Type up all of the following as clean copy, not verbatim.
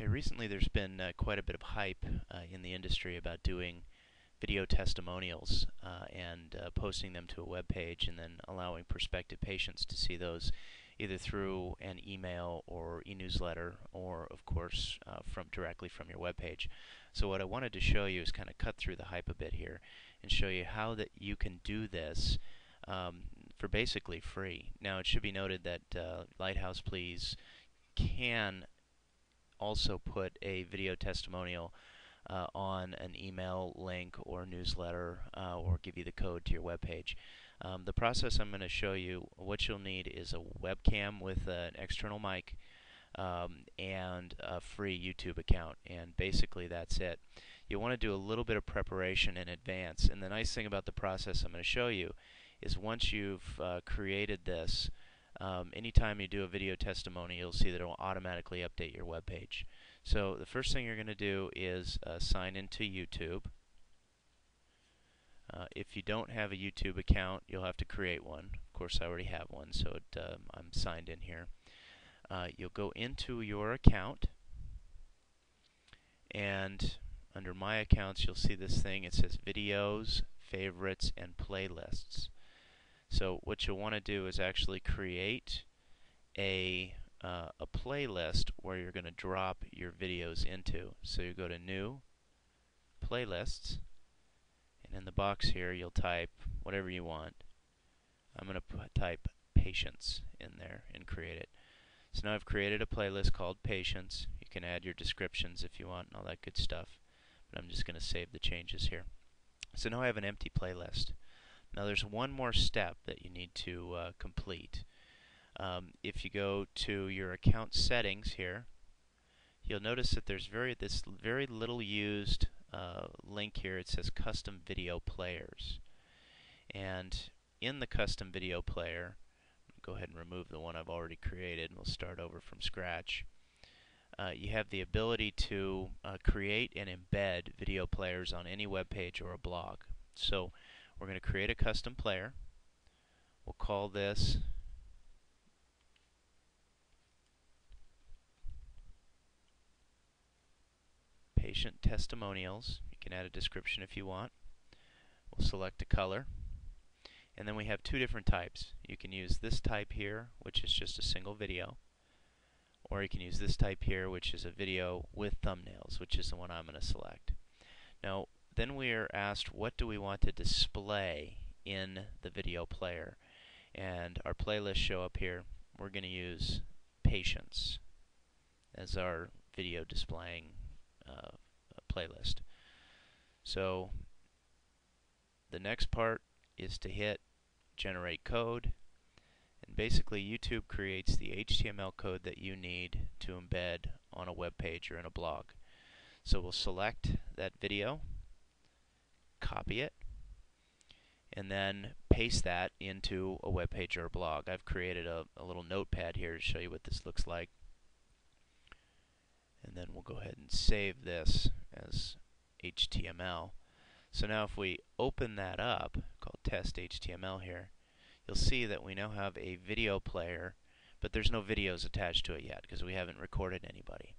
Okay, recently there's been quite a bit of hype in the industry about doing video testimonials and posting them to a web page and then allowing prospective patients to see those either through an email or e-newsletter or, of course, directly from your web page. So what I wanted to show you is kind of cut through the hype a bit here and show you how that you can do this for basically free. Now, it should be noted that Lighthouse Please can also put a video testimonial on an email link or newsletter or give you the code to your web page. The process I'm going to show you, what you'll need is a webcam with an external mic and a free YouTube account, and basically that's it. You want to do a little bit of preparation in advance, and the nice thing about the process I'm going to show you is once you've created this, anytime you do a video testimony, you'll see that it will automatically update your web page. So the first thing you're going to do is sign into YouTube. If you don't have a YouTube account, you'll have to create one. Of course, I already have one, so I'm signed in here. You'll go into your account, and under My Accounts, you'll see this thing. It says Videos, Favorites, and Playlists. So what you'll want to do is actually create a playlist where you're going to drop your videos into. So you go to New, Playlists, and in the box here you'll type whatever you want. I'm going to type Patients in there and create it. So now I've created a playlist called Patients. You can add your descriptions if you want and all that good stuff, but I'm just going to save the changes here. So now I have an empty playlist. Now there's one more step that you need to complete. If you go to your account settings here, you'll notice that there's this very little used link here. It says Custom Video Players. And in the Custom Video Player, go ahead and remove the one I've already created and we'll start over from scratch. You have the ability to create and embed video players on any web page or a blog. So we're going to create a custom player. We'll call this Patient Testimonials. You can add a description if you want. We'll select a color. And then we have two different types. You can use this type here, which is just a single video. Or you can use this type here, which is a video with thumbnails, which is the one I'm going to select. Now, then we are asked, what do we want to display in the video player? And our playlists show up here. We're going to use Patients as our video displaying playlist. So the next part is to hit Generate Code, and basically YouTube creates the HTML code that you need to embed on a web page or in a blog. So we'll select that video, copy it, and then paste that into a web page or a blog. I've created a little notepad here to show you what this looks like. And then we'll go ahead and save this as HTML. So now if we open that up, called Test HTML here, you'll see that we now have a video player, but there's no videos attached to it yet because we haven't recorded anybody.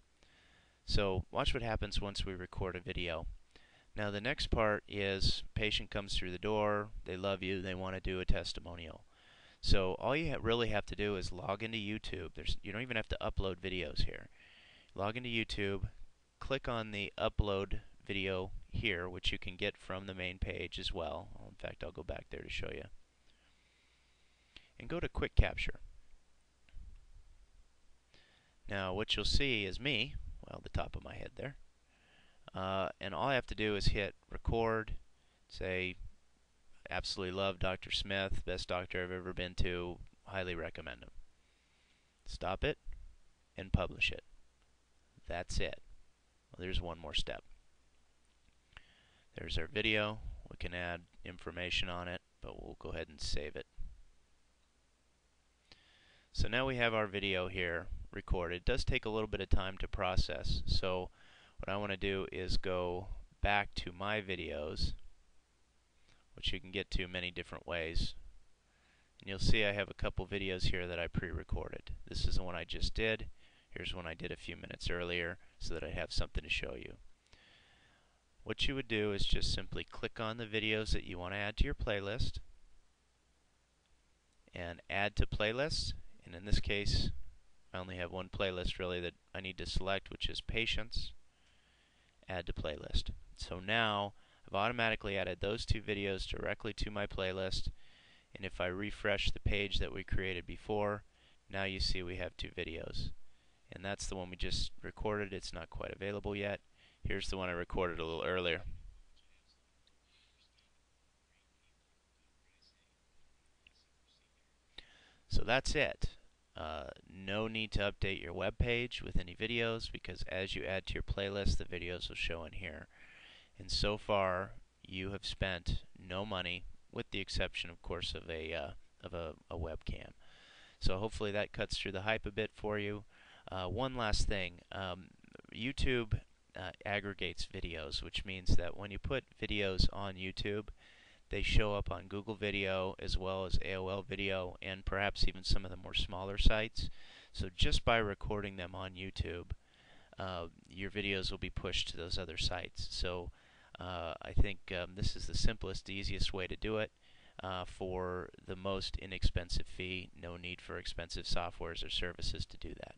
So watch what happens once we record a video. Now the next part is patient comes through the door, they love you, they want to do a testimonial. So all you really have to do is log into YouTube. You don't even have to upload videos here. Log into YouTube, click on the upload video here, which you can get from the main page as well. In fact, I'll go back there to show you. And go to Quick Capture. Now what you'll see is me, well, the top of my head there. And all I have to do is hit record, say, absolutely love Dr. Smith, best doctor I've ever been to, highly recommend him. Stop it and publish it. That's it. Well, there's one more step. There's our video. We can add information on it, but we'll go ahead and save it. So now we have our video here recorded. It does take a little bit of time to process, so what I want to do is go back to my videos, which you can get to many different ways. And you'll see I have a couple videos here that I pre-recorded. This is the one I just did. Here's one I did a few minutes earlier so that I have something to show you. What you would do is just simply click on the videos that you want to add to your playlist and add to playlist. And in this case, I only have one playlist really that I need to select, which is Patience. Add to playlist. So now I've automatically added those two videos directly to my playlist. And if I refresh the page that we created before, now you see we have two videos. And that's the one we just recorded. It's not quite available yet. Here's the one I recorded a little earlier. So that's it. No need to update your web page with any videos because as you add to your playlist, the videos will show in here. And so far, you have spent no money, with the exception, of course, of a webcam. So hopefully that cuts through the hype a bit for you. One last thing. YouTube aggregates videos, which means that when you put videos on YouTube, they show up on Google Video as well as AOL Video and perhaps even some of the more smaller sites. So just by recording them on YouTube, your videos will be pushed to those other sites. So I think this is the simplest, easiest way to do it for the most inexpensive fee. No need for expensive softwares or services to do that.